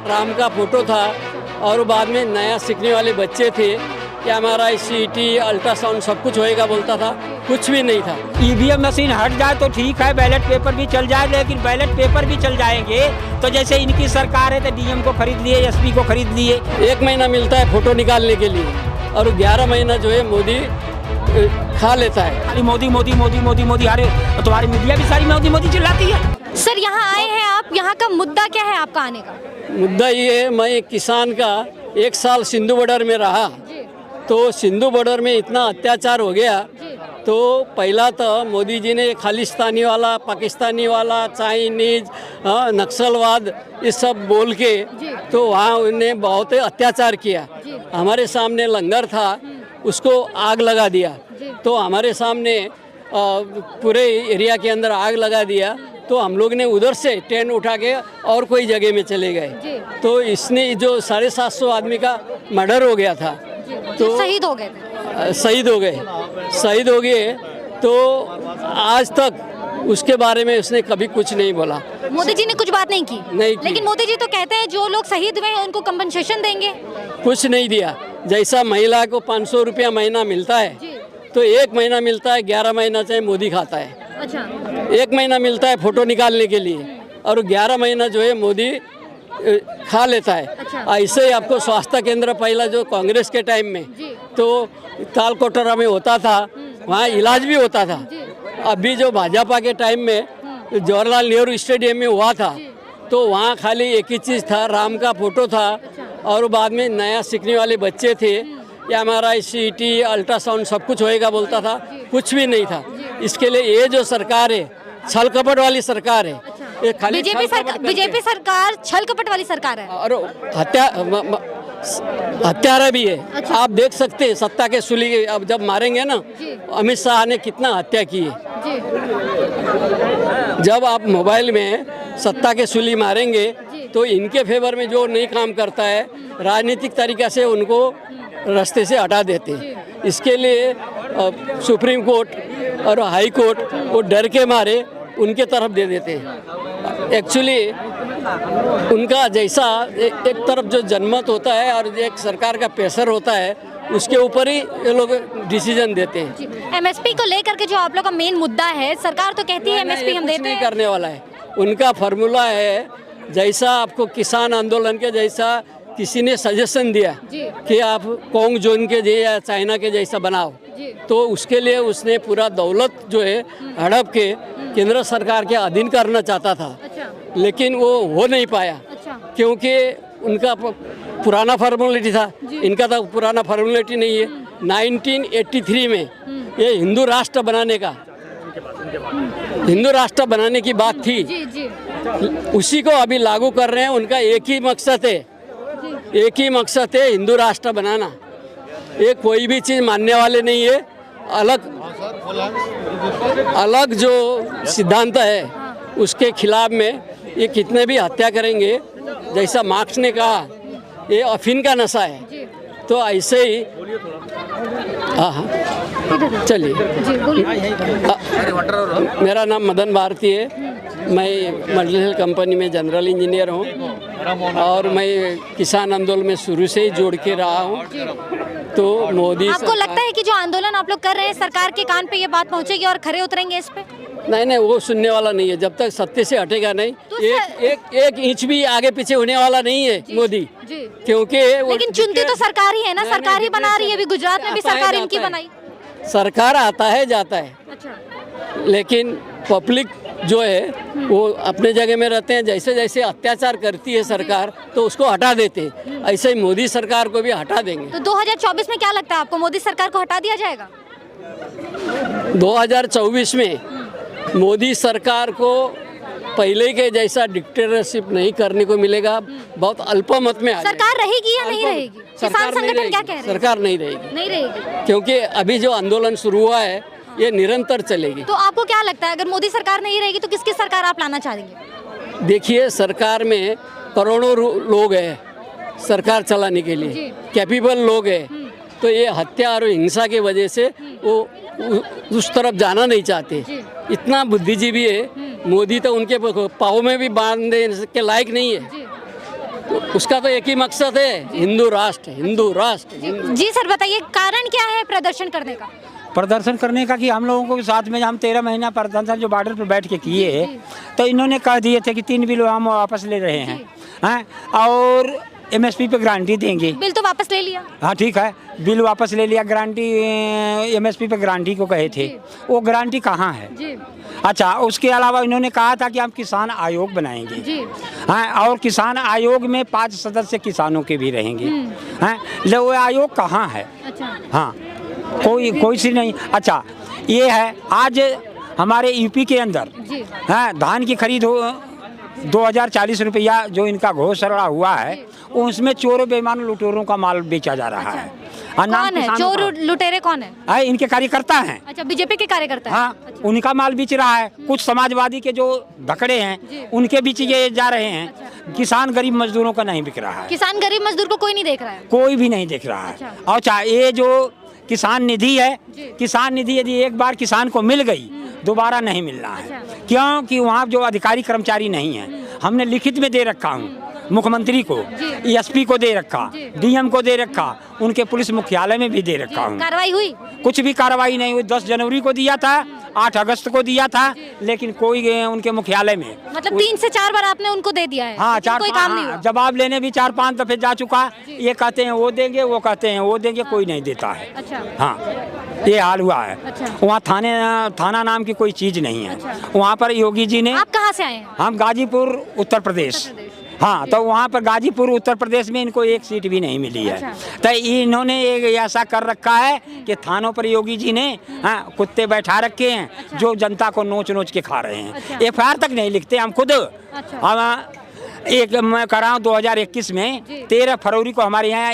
राम का फोटो था और बाद में नया सीखने वाले बच्चे थे कि हमारा सीटी अल्ट्रासाउंड सब कुछ होएगा बोलता था, कुछ भी नहीं था। ईवीएम मशीन हट जाए तो ठीक है, बैलेट पेपर भी चल जाए, लेकिन बैलेट पेपर भी चल जाएंगे तो जैसे इनकी सरकार है तो डीएम को खरीद लिए, एसपी को खरीद लिए। 1 महीना मिलता है फोटो निकालने के लिए और 11 महीना जो है मोदी खा लेता है। खाली मोदी मोदी मोदी मोदी मोदी, अरे तुम्हारी मीडिया भी सारी मोदी मोदी चिल्लाती है। सर यहाँ आए हैं आप, यहाँ का मुद्दा क्या है आपका आने का? मुद्दा ये है, मैं एक किसान का 1 साल सिंधु बॉर्डर में रहा तो सिंधु बॉर्डर में इतना अत्याचार हो गया तो पहला तो मोदी जी ने खालिस्तानी वाला, पाकिस्तानी वाला, चाइनीज, नक्सलवाद ये सब बोल के तो वहाँ उन्हें बहुत अत्याचार किया। हमारे सामने लंगर था, उसको आग लगा दिया। तो हमारे सामने पूरे एरिया के अंदर आग लगा दिया तो हम लोग ने उधर से टेंट उठा के और कोई जगह में चले गए। तो इसने जो 750 आदमी का मर्डर हो गया था तो शहीद हो गए। शहीद हो गए तो आज तक उसके बारे में उसने कभी कुछ नहीं बोला। मोदी जी ने कुछ बात नहीं की? नहीं की। लेकिन मोदी जी तो कहते हैं जो लोग शहीद हुए हैं उनको कंपनसेशन देंगे। कुछ नहीं दिया। जैसा महिला को 500 रुपया महीना मिलता है तो 1 महीना मिलता है, 11 महीना चाहे मोदी खाता है। अच्छा। 1 महीना मिलता है फोटो निकालने के लिए और 11 महीना जो है मोदी खा लेता है। अच्छा। ऐसे ही आपको स्वास्थ्य केंद्र पहला जो कांग्रेस के टाइम में तो तालकोटरा में होता था, वहाँ इलाज भी होता था। अभी जो भाजपा के टाइम में जवाहरलाल नेहरू स्टेडियम में हुआ था तो वहाँ खाली एक ही चीज़ था, राम का फोटो था और बाद में नया सीखने वाले बच्चे थे या हमारा सीटी अल्ट्रासाउंड सब कुछ होएगा बोलता था, कुछ भी नहीं था। इसके लिए ये जो सरकार है छल कपट वाली सरकार है। ये खाली बीजेपी सरकार छल कपट वाली सरकार है और हत्यारा भी है। अच्छा। आप देख सकते हैं सत्ता के सूली अब जब मारेंगे ना, अमित शाह ने कितना हत्या की है। जब आप मोबाइल में सत्ता के सूली मारेंगे तो इनके फेवर में जो नहीं काम करता है राजनीतिक तरीका से उनको रास्ते से हटा देते हैं। इसके लिए सुप्रीम कोर्ट और हाई कोर्ट वो डर के मारे उनके तरफ दे देते हैं। एक्चुअली उनका जैसा एक तरफ जो जनमत होता है और एक सरकार का प्रेशर होता है उसके ऊपर ही ये लोग डिसीजन देते हैं। एमएसपी को लेकर के जो आप लोग का मेन मुद्दा है, सरकार तो कहती है एमएसपी हम देते नहीं हैं। करने वाला है। उनका फार्मूला है जैसा आपको किसान आंदोलन के जैसा किसी ने सजेशन दिया कि आप कोंग जोन के या चाइना के जैसा बनाओ तो उसके लिए उसने पूरा दौलत जो है हड़प के केंद्र सरकार के अधीन करना चाहता था। अच्छा। लेकिन वो हो नहीं पाया। अच्छा। क्योंकि उनका पुराना फॉर्मेलिटी था, इनका तो पुराना फॉर्मेलिटी नहीं है। 1983 में ये हिंदू राष्ट्र बनाने की बात थी। उसी को अभी लागू कर रहे हैं। उनका एक ही मकसद है हिंदू राष्ट्र बनाना। ये कोई भी चीज़ मानने वाले नहीं है। अलग जो सिद्धांत है उसके खिलाफ में ये कितने भी हत्या करेंगे, जैसा मार्क्स ने कहा ये अफीम का नशा है तो ऐसे ही। हाँ चलिए। मेरा नाम मदन भारती है, मैं मल्टीनेशनल कंपनी में जनरल इंजीनियर हूँ और मैं किसान आंदोलन में शुरू से ही जोड़ के रहा हूँ। तो मोदी आपको लगता है कि जो आंदोलन आप लोग कर रहे हैं सरकार के कान पे ये बात पहुंचेगी और खरे उतरेंगे इस पे? नहीं, वो सुनने वाला नहीं है। जब तक सत्य से हटेगा नहीं तो एक इंच भी आगे पीछे होने वाला नहीं है मोदी। क्योंकि लेकिन चुनती तो सरकार ही है ना, सरकार ही बना रही है। अभी गुजरात में भी सरकार इनकी बनाई। सरकार आता है जाता है। अच्छा। लेकिन पब्लिक जो है वो अपने जगह में रहते हैं। जैसे जैसे अत्याचार करती है सरकार तो उसको हटा देते हैं। ऐसे ही मोदी सरकार को भी हटा देंगे। तो 2024 में क्या लगता है आपको, मोदी सरकार को हटा दिया जाएगा? 2024 में मोदी सरकार को पहले के जैसा डिक्टेटरशिप नहीं करने को मिलेगा। बहुत अल्पमत में सरकार रहेगी या नहीं रहेगी? किसान संगठन क्या कह रहे हैं? सरकार नहीं रहेगी। नहीं रहेगी क्योंकि अभी जो आंदोलन शुरू हुआ है ये निरंतर चलेगी। तो आपको क्या लगता है अगर मोदी सरकार नहीं रहेगी तो किसकी सरकार आप लाना चाहेंगे? देखिए, सरकार में करोड़ों लोग हैं सरकार चलाने के लिए, कैपेबल लोग हैं। तो ये हत्या और हिंसा की वजह से वो उस तरफ जाना नहीं चाहते। इतना बुद्धिजीवी है मोदी, तो उनके पाँव में भी बांधने के लायक नहीं है। उसका तो एक ही मकसद है, हिंदू राष्ट्र, हिंदू राष्ट्र, हिंदू। जी सर बताइए कारण क्या है प्रदर्शन करने का? प्रदर्शन करने का कि हम लोगों को साथ में हम 13 महीना प्रदर्शन जो बॉर्डर पर बैठ के किए, तो इन्होंने कह दिए थे कि 3 बिल हम वापस ले रहे हैं और MSP पे गारंटी देंगे। बिल तो वापस ले लिया। हाँ ठीक है, बिल वापस ले लिया, गारंटी MSP पे गारंटी को कहे थे, वो गारंटी कहाँ है? जी। अच्छा, उसके अलावा इन्होंने कहा था कि हम किसान आयोग बनाएंगे जी। हाँ, और किसान आयोग में 5 सदस्य किसानों के भी रहेंगे। हाँ, ले वो आयोग कहाँ है? अच्छा। हाँ, कोई सी नहीं। अच्छा, ये है आज हमारे यूपी के अंदर हाँ धान की खरीद हो 2040 रुपया जो इनका घोषणा हुआ है, उसमें चोरों बेईमान लुटेरों का माल बेचा जा रहा है। कौन है चोर लुटेरे? कौन है? इनके कार्यकर्ता हैं। अच्छा, बीजेपी के कार्यकर्ता हैं। हाँ, अच्छा। उनका माल बेच रहा है। कुछ समाजवादी के जो धकड़े हैं उनके बीच ये जा रहे हैं। अच्छा। किसान गरीब मजदूरों का नहीं बिक रहा है। किसान गरीब मजदूर को कोई नहीं देख रहा है? कोई भी नहीं देख रहा है। और चाहे ये जो किसान निधि है, किसान निधि यदि एक बार किसान को मिल गई दोबारा नहीं मिलना है। क्योंकि वहाँ जो अधिकारी कर्मचारी नहीं है, हमने लिखित में दे रखा हूँ, मुख्यमंत्री को, SP को दे रखा, DM को दे रखा, उनके पुलिस मुख्यालय में भी दे रखा हूँ। कार्रवाई हुई? कुछ भी कार्रवाई नहीं हुई। 10 जनवरी को दिया था, 8 अगस्त को दिया था, लेकिन कोई उनके मुख्यालय में मतलब 3 से 4 बार आपने उनको दे दिया है? हाँ, 4 काम नहीं हुआ। जवाब लेने भी 4-5 दफे जा चुका। ये कहते हैं वो देंगे, वो कहते हैं वो देंगे, कोई नहीं देता है। अच्छा। हाँ, ये हाल हुआ है। अच्छा। वहाँ थाना नाम की कोई चीज नहीं है। अच्छा। वहाँ पर योगी जी ने। आप कहाँ से आए हैं? हम गाजीपुर उत्तर प्रदेश। हाँ, तो वहाँ पर गाजीपुर उत्तर प्रदेश में इनको 1 सीट भी नहीं मिली है। अच्छा। तो इन्होंने ऐसा कर रखा है कि थानों पर योगी जी ने कुत्ते बैठा रखे हैं। अच्छा। जो जनता को नोच नोच के खा रहे हैं। अच्छा। FIR तक नहीं लिखते हम खुद। अच्छा। मैं कर रहा हूँ 2021 में 13 फरवरी को हमारे यहाँ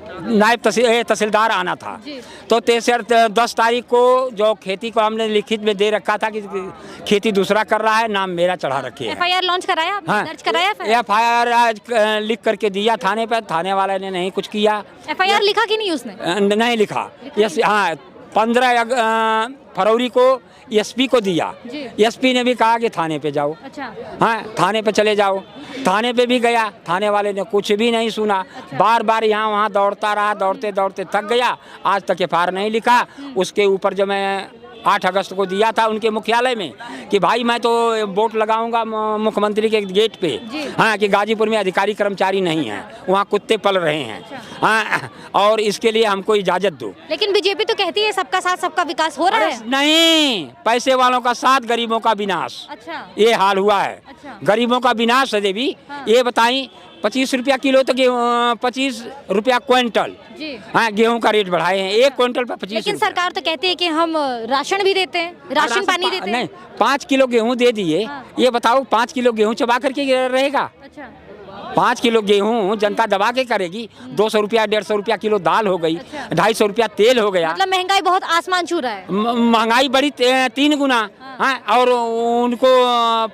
नायब तहसीलदार आना था, तो 10 तारीख को जो खेती को हमने लिखित में दे रखा था कि खेती दूसरा कर रहा है, नाम मेरा चढ़ा रखे है। FIR लॉन्च कराया? हाँ, दर्ज कराया? FIR आज लिख करके दिया थाने पर, थाने वाले ने नहीं कुछ किया। FIR लिखा कि नहीं उसने? नहीं लिखा। यस, हाँ, 15 फरवरी को SP को दिया। SP ने भी कहा कि थाने पे जाओ। अच्छा। हाँ, थाने पे चले जाओ। थाने पे भी गया, थाने वाले ने कुछ भी नहीं सुना। अच्छा। बार बार यहाँ वहाँ दौड़ता रहा, दौड़ते दौड़ते थक गया, आज तक FIR नहीं लिखा। उसके ऊपर जो मैं 8 अगस्त को दिया था उनके मुख्यालय में कि भाई मैं तो वोट लगाऊंगा मुख्यमंत्री के गेट पे। हाँ, कि गाजीपुर में अधिकारी कर्मचारी नहीं है, वहाँ कुत्ते पल रहे हैं। हाँ, और इसके लिए हमको इजाजत दो। लेकिन बीजेपी तो कहती है सबका साथ सबका विकास हो रहा है। नहीं, पैसे वालों का साथ, गरीबों का विनाश। अच्छा। ये हाल हुआ है। अच्छा। गरीबों का विनाश है देवी। हाँ। ये बताई 25 रुपया किलो तो गेहूँ, 25 रुपया क्विंटल। हाँ, गेहूं का रेट बढ़ाए हैं। 1 क्विंटल पर 25। लेकिन सरकार तो कहती है कि हम राशन भी देते हैं, राशन पानी देते हैं। नहीं, 5 किलो गेहूं दे दिए। हाँ। ये बताओ 5 किलो गेहूं चबा करके रहेगा? अच्छा। 5 किलो गेहूं जनता दबा के करेगी? 200 रुपया 150 रुपया किलो दाल हो गई। अच्छा। 250 रुपया तेल हो गया। मतलब महंगाई बहुत आसमान छू रहा है। महंगाई बढ़ी 3 गुना। हाँ, और उनको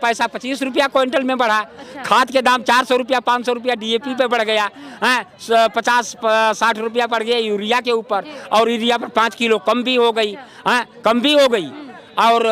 पैसा 25 रुपया क्विंटल में बढ़ा। अच्छा। खाद के दाम 400 रुपया 500 रुपया DAP पे बढ़ गया। हाँ, 50-60 रुपया बढ़ गया यूरिया के ऊपर, और यूरिया पर 5 किलो कम भी हो गई। हाँ, कम भी हो गई। और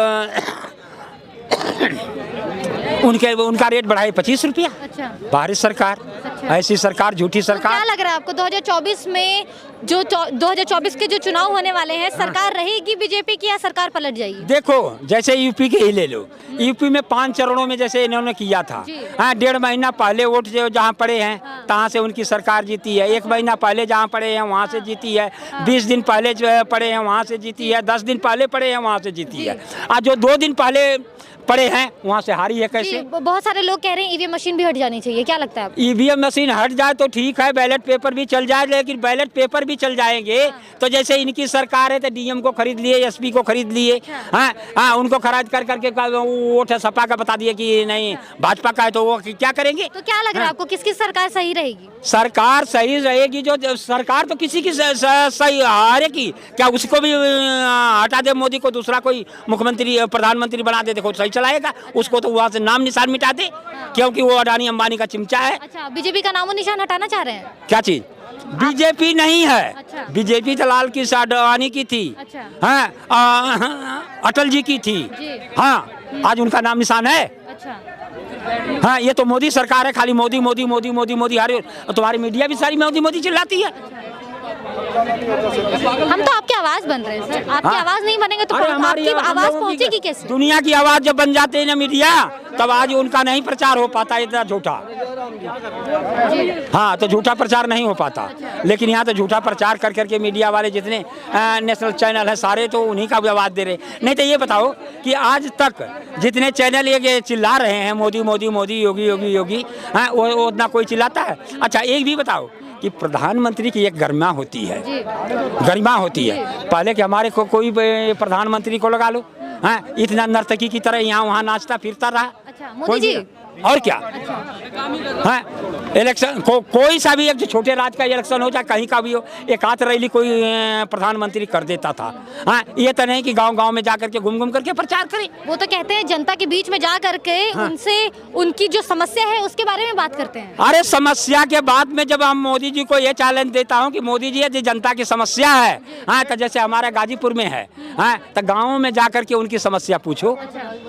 उनका रेट बढ़ाए 25 रुपया। अच्छा। भारत सरकार। अच्छा। ऐसी सरकार, झूठी सरकार। तो क्या लग रहा है आपको 2024 में जो 2024 के जो चुनाव होने वाले हैं, सरकार रहेगी बीजेपी की या सरकार पलट जाएगी? देखो, जैसे यूपी के ही ले लो। यूपी में 5 चरणों में जैसे इन्होंने किया था। हाँ, 1.5 महीना पहले वोट जो जहाँ पड़े हैं तहाँ से उनकी सरकार जीती है। 1 महीना पहले जहाँ पड़े हैं वहाँ से जीती है। 20 दिन पहले जो पड़े हैं वहाँ से जीती है। 10 दिन पहले पड़े हैं वहाँ से जीती है। आज जो 2 दिन पहले पड़े हैं वहाँ से हारी है। कैसे? बहुत सारे लोग कह रहे हैं EVM मशीन भी हट जानी चाहिए, क्या लगता है? EVM मशीन हट जाए तो ठीक है, बैलेट पेपर भी चल जाए, लेकिन बैलेट पेपर भी चल जाएंगे तो जैसे इनकी सरकार है तो DM को खरीद लिए, SP को खरीद लिए। हाँ हाँ, उनको खरीद कर करके वोट सपा का बता दिए कि नहीं भाजपा का है, तो वो क्या करेंगे? तो क्या लग रहा है आपको, किसकी सरकार सही रहेगी? सरकार सही रहेगी जो सरकार तो किसी की सही हारेगी क्या? उसको भी हटा दे, मोदी को दूसरा कोई मुख्यमंत्री प्रधानमंत्री बना दे, देखो सही चलाएगा। उसको तो वहाँ से नाम निशान मिटा दे, क्योंकि वो अडानी अंबानी का चिमचा है। अच्छा, बीजेपी का नामो निशान हटाना चाह रहे हैं? क्या चीज? बीजेपी नहीं है। अच्छा। बीजेपी तो लाल की अडवाणी की थी। अच्छा। हाँ, अटल जी की थी। हाँ, आज उनका नाम निशान है। अच्छा। हाँ, ये तो मोदी सरकार है, खाली मोदी मोदी मोदी मोदी मोदी। हर तुम्हारी मीडिया भी सारी मोदी मोदी चिल्लाती है। हम तो आपकी आवाज बन रहे हैं सर, आपकी आवाज नहीं बनेंगे तो आपकी आवाज पहुंचेगी कैसे? दुनिया की आवाज जब बन जाते हैं ना मीडिया, तब आज उनका नहीं प्रचार हो पाता, इतना झूठा। हाँ, तो झूठा प्रचार नहीं हो पाता। लेकिन यहाँ तो झूठा प्रचार कर करके मीडिया वाले जितने नेशनल चैनल हैं सारे तो उन्हीं का भी आवाज दे रहे। नहीं तो ये बताओ कि आज तक जितने चैनल ये चिल्ला रहे हैं मोदी मोदी मोदी, योगी योगी योगी, हाँ, वो उतना कोई चिल्लाता है? अच्छा, एक भी बताओ कि प्रधानमंत्री की एक गरिमा होती है, गरिमा होती है। पहले कि हमारे को कोई प्रधानमंत्री को लगा लो, हाँ, इतना नर्तकी की तरह यहाँ वहाँ नाचता फिरता रहा। अच्छा, मोदी जी और क्या? हाँ, इलेक्शन कोई सा भी एक छोटे राज्य का इलेक्शन हो, चाहे कहीं का भी हो, एक आध रैली कोई प्रधानमंत्री कर देता था। हाँ, ये तो नहीं कि गांव-गांव में जाकर के घूम घूम करके प्रचार करे। वो तो कहते हैं जनता के बीच में जा करके उनसे उनकी जो समस्या है उसके बारे में बात करते हैं। अरे समस्या के बाद में जब हम मोदी जी को ये चैलेंज देता हूँ कि मोदी जी ये जनता की समस्या है, हाँ, तो जैसे हमारा गाजीपुर में है, हाँ, तो गाँव में जा करके उनकी समस्या पूछो।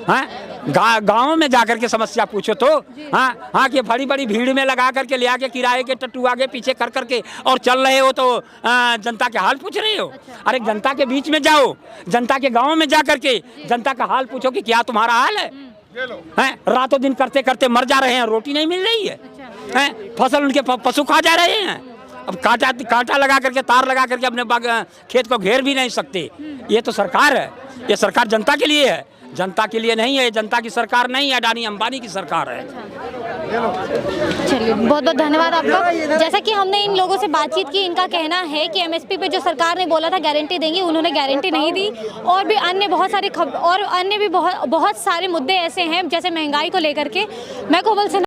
हाँ, गाँव में जाकर के समस्या पूछो तो, हाँ हाँ, कि बड़ी बड़ी भीड़ में लगा करके ले आके किराए के टट्टू आगे पीछे कर करके और चल रहे हो तो जनता के हाल पूछ रहे हो। अरे जनता के बीच में जाओ, जनता के गांव में जा करके जनता का हाल पूछो कि क्या तुम्हारा हाल है। हैं, रातों दिन करते करते मर जा रहे हैं, रोटी नहीं मिल रही है, हैं, फसल उनके पशु खा जा रहे हैं। अब कांटा लगा करके, तार लगा करके अपने खेत को घेर भी नहीं सकते। ये तो सरकार है, ये सरकार जनता के लिए है, जनता के लिए नहीं है। जनता की सरकार नहीं है, अडानी अंबानी की सरकार है। चलिए, बहुत बहुत धन्यवाद आपका। जैसा कि हमने इन लोगों से बातचीत की, इनका कहना है कि एमएसपी पे जो सरकार ने बोला था गारंटी देंगी, उन्होंने गारंटी नहीं दी। और भी अन्य बहुत सारे मुद्दे ऐसे हैं जैसे महंगाई को लेकर के। मैं कोमल से